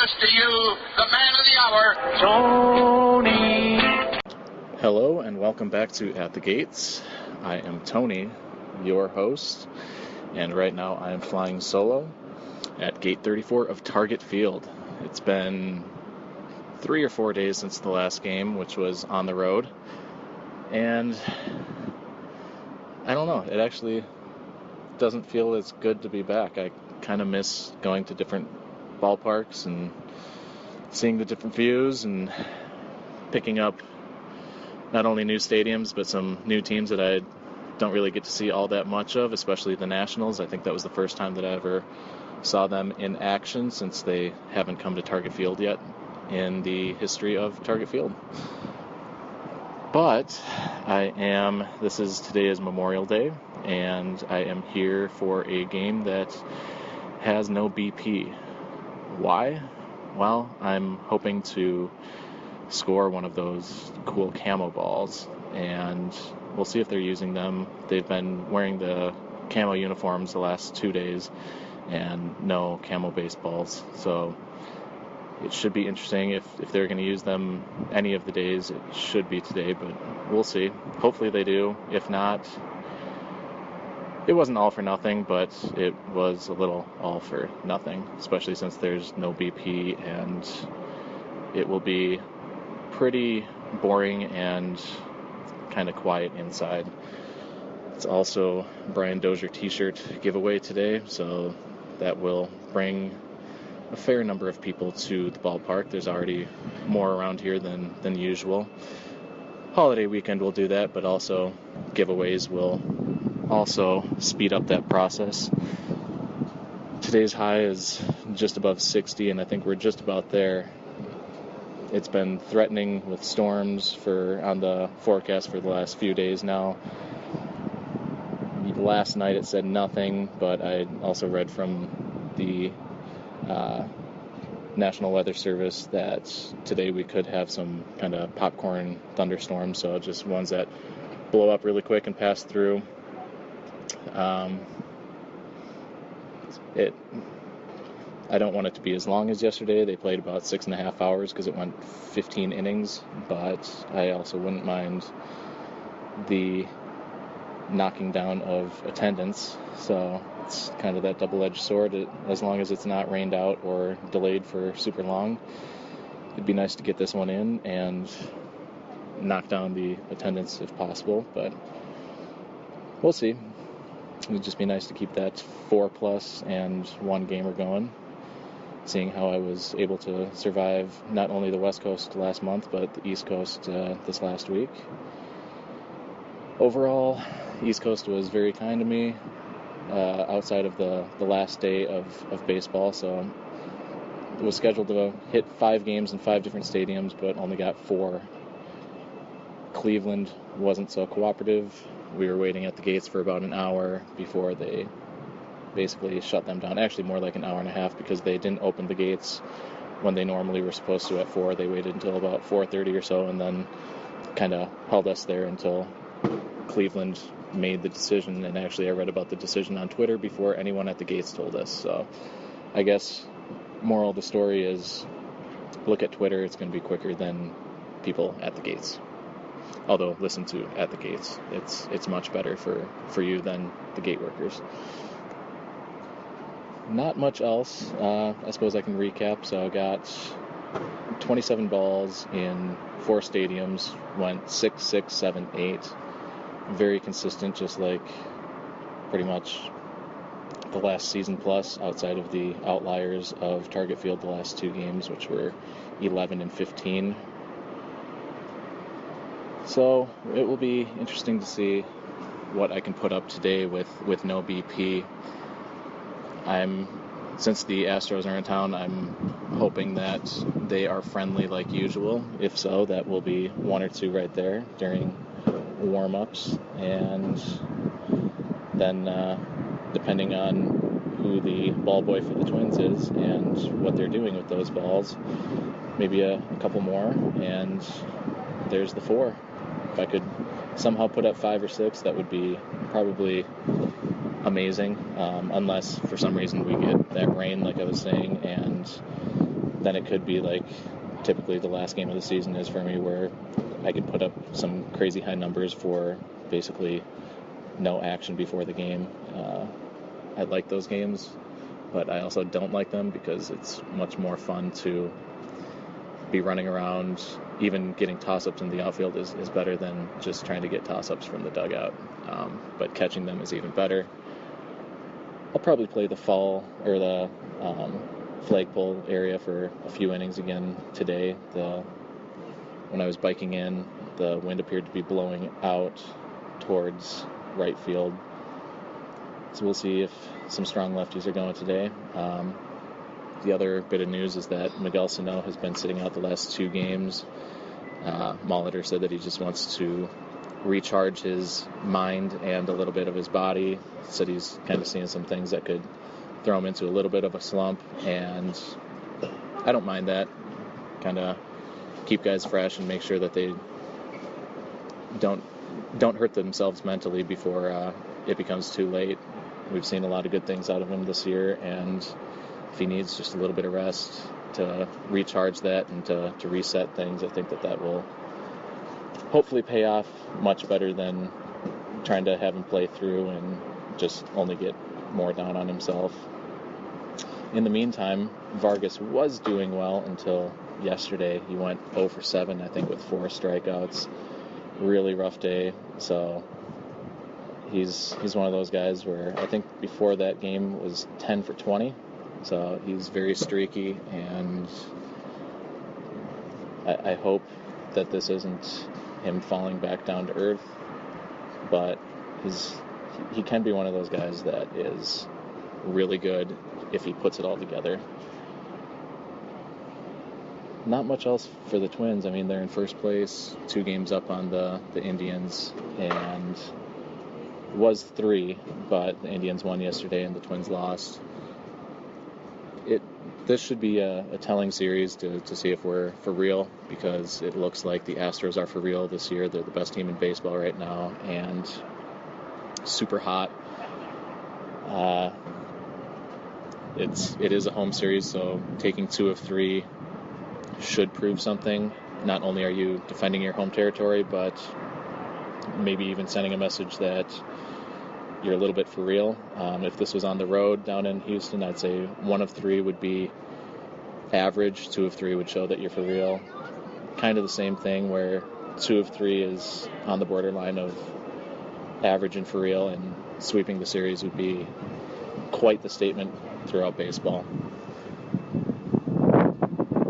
introduce to you the man of the hour, Tony. Hello and welcome back to At the Gates. I am Tony, your host, and right now I am flying solo at Gate 34 of Target Field. It's been 3 or 4 days since the last game, which was on the road, and I don't know, it actually doesn't feel as good to be back. I kind of miss going to different ballparks and seeing the different views and picking up not only new stadiums but some new teams that I don't really get to see all that much of, especially the Nationals. I think that was the first time that I ever saw them in action since they haven't come to Target Field yet in the history of Target Field. But today is Memorial Day, and I am here for a game that has no BP. Why? Well, I'm hoping to score one of those cool camo balls, and we'll see if they're using them. They've been wearing the camo uniforms the last 2 days, and no camo baseballs, so it should be interesting. If they're going to use them any of the days, it should be today, but we'll see. Hopefully they do. If not, it wasn't all for nothing, but it was a little all for nothing, especially since there's no BP, and it will be pretty boring and kind of quiet inside. It's also Brian Dozier t-shirt giveaway today, so that will bring a fair number of people to the ballpark. There's already more around here than usual. Holiday weekend will do that, but also giveaways will also speed up that process. Today's high is just above 60, and I think we're just about there. It's been threatening with storms on the forecast for the last few days now. Last night it said nothing, but I also read from the National Weather Service that today we could have some kind of popcorn thunderstorms, so just ones that blow up really quick and pass through. I don't want it to be as long as yesterday. They played about 6.5 hours because it went 15 innings, but I also wouldn't mind the knocking down of attendance, so it's kind of that double-edged sword. As long as it's not rained out or delayed for super long, it'd be nice to get this one in and knock down the attendance if possible, but we'll see. It would just be nice to keep that 4+ and 1 gamer going, seeing how I was able to survive not only the West Coast last month but the East Coast this last week. Overall, East Coast was very kind to me outside of the last day of baseball, so it was scheduled to hit 5 games in 5 different stadiums, but only got 4. Cleveland wasn't so cooperative. We were waiting at the gates for about an hour before they basically shut them down. Actually, more like an hour and a half, because they didn't open the gates when they normally were supposed to at 4. They waited until about 4:30 or so, and then kind of held us there until Cleveland made the decision. And actually I read about the decision on Twitter before anyone at the gates told us. So I guess moral of the story is look at Twitter. It's going to be quicker than people at the gates. Although listen to At the Gates. It's much better for you than the gate workers. Not much else. I suppose I can recap. So I got 27 balls in 4 stadiums, went 6, 6, 7, 8. Very consistent, just like pretty much the last season plus, outside of the outliers of Target Field the last 2 games, which were 11 and 15. So it will be interesting to see what I can put up today with no BP. Since the Astros are in town, I'm hoping that they are friendly like usual. If so, that will be 1 or 2 right there during warm-ups, and then depending on who the ball boy for the Twins is and what they're doing with those balls, maybe a couple more, and there's the 4. If I could somehow put up 5 or 6, that would be probably amazing, unless for some reason we get that rain like I was saying, and then it could be like typically the last game of the season is for me, where I could put up some crazy high numbers for basically no action before the game. I like those games, but I also don't like them because it's much more fun to be running around. Even getting toss-ups in the outfield is better than just trying to get toss-ups from the dugout, but catching them is even better. I'll probably play the fall or the flagpole area for a few innings again today. When I was biking in, the wind appeared to be blowing out towards right field, so we'll see if some strong lefties are going today. The other bit of news is that Miguel Sano has been sitting out the last 2 games. Molitor said that he just wants to recharge his mind and a little bit of his body. Said he's kind of seeing some things that could throw him into a little bit of a slump, and I don't mind that. Kind of keep guys fresh and make sure that they don't hurt themselves mentally before it becomes too late. We've seen a lot of good things out of him this year, and if he needs just a little bit of rest to recharge that and to reset things, I think that will hopefully pay off much better than trying to have him play through and just only get more down on himself. In the meantime, Vargas was doing well until yesterday. He went 0 for 7, I think, with 4 strikeouts. Really rough day. So he's one of those guys where I think before that game was 10 for 20. So he's very streaky, and I hope that this isn't him falling back down to earth, but he can be one of those guys that is really good if he puts it all together. Not much else for the Twins. I mean, they're in first place, 2 games up on the Indians, and it was 3, but the Indians won yesterday and the Twins lost. This should be a telling series to see if we're for real, because it looks like the Astros are for real this year. They're the best team in baseball right now, and super hot. It is a home series, so taking 2 of 3 should prove something. Not only are you defending your home territory, but maybe even sending a message that you're a little bit for real. If this was on the road down in Houston, I'd say 1 of 3 would be average, 2 of 3 would show that you're for real. Kind of the same thing where 2 of 3 is on the borderline of average and for real, and sweeping the series would be quite the statement throughout baseball.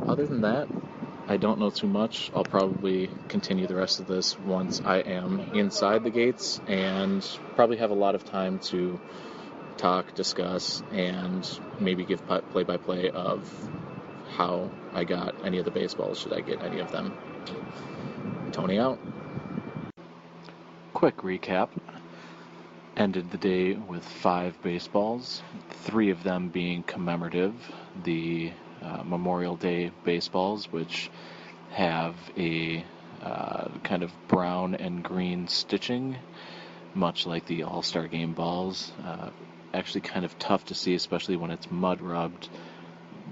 Other than that, I don't know too much. I'll probably continue the rest of this once I am inside the gates, and probably have a lot of time to talk, discuss, and maybe give play-by-play of how I got any of the baseballs, should I get any of them. Tony out. Quick recap. Ended the day with 5 baseballs, 3 of them being commemorative, the Memorial Day baseballs, which have a kind of brown and green stitching, much like the All-Star Game balls. Actually kind of tough to see, especially when it's mud rubbed,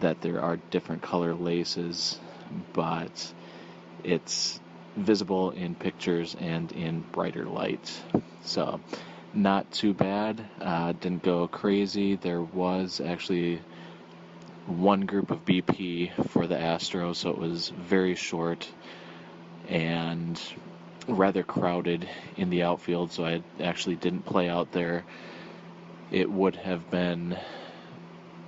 that there are different color laces, but it's visible in pictures and in brighter light. So not too bad. Didn't go crazy. There was actually one group of BP for the Astros, so it was very short and rather crowded in the outfield, so I actually didn't play out there. It would have been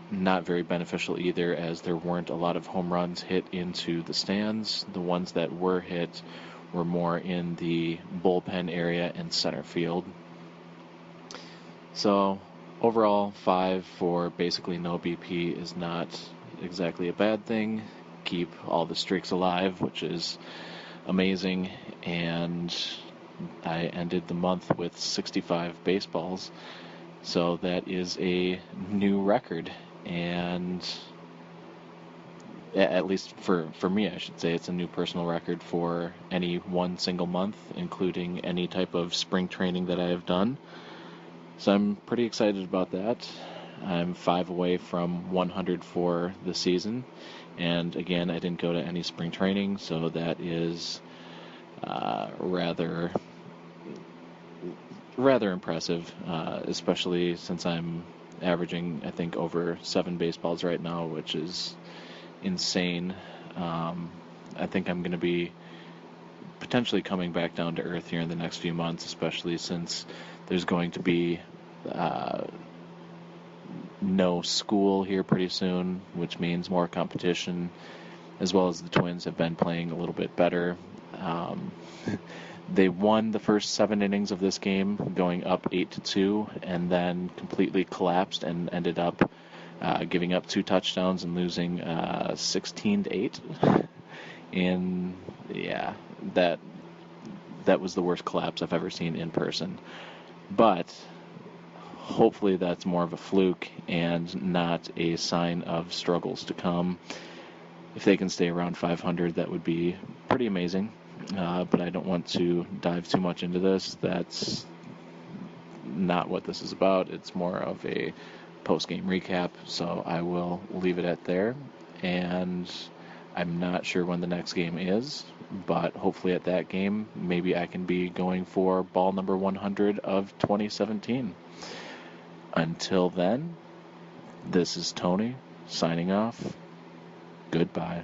not very beneficial either, as there weren't a lot of home runs hit into the stands. The ones that were hit were more in the bullpen area and center field. So overall, 5 for basically no BP is not exactly a bad thing. Keep all the streaks alive, which is amazing, and I ended the month with 65 baseballs, so that is a new record, and at least for me, I should say, it's a new personal record for any one single month, including any type of spring training that I have done. So I'm pretty excited about that. I'm 5 away from 100 for the season. And again, I didn't go to any spring training, so that is rather impressive, especially since I'm averaging, I think, over 7 baseballs right now, which is insane. I think I'm going to be potentially coming back down to earth here in the next few months, especially since there's going to be no school here pretty soon, which means more competition, as well as the Twins have been playing a little bit better. They won the first 7 innings of this game, going up 8-2, and then completely collapsed and ended up giving up 2 touchdowns and losing 16-8. And yeah, that was the worst collapse I've ever seen in person. But hopefully that's more of a fluke and not a sign of struggles to come. If they can stay around 500, that would be pretty amazing. But I don't want to dive too much into this. That's not what this is about. It's more of a post-game recap, so I will leave it at there. And I'm not sure when the next game is, but hopefully at that game, maybe I can be going for ball number 100 of 2017. Until then, this is Tony, signing off. Goodbye.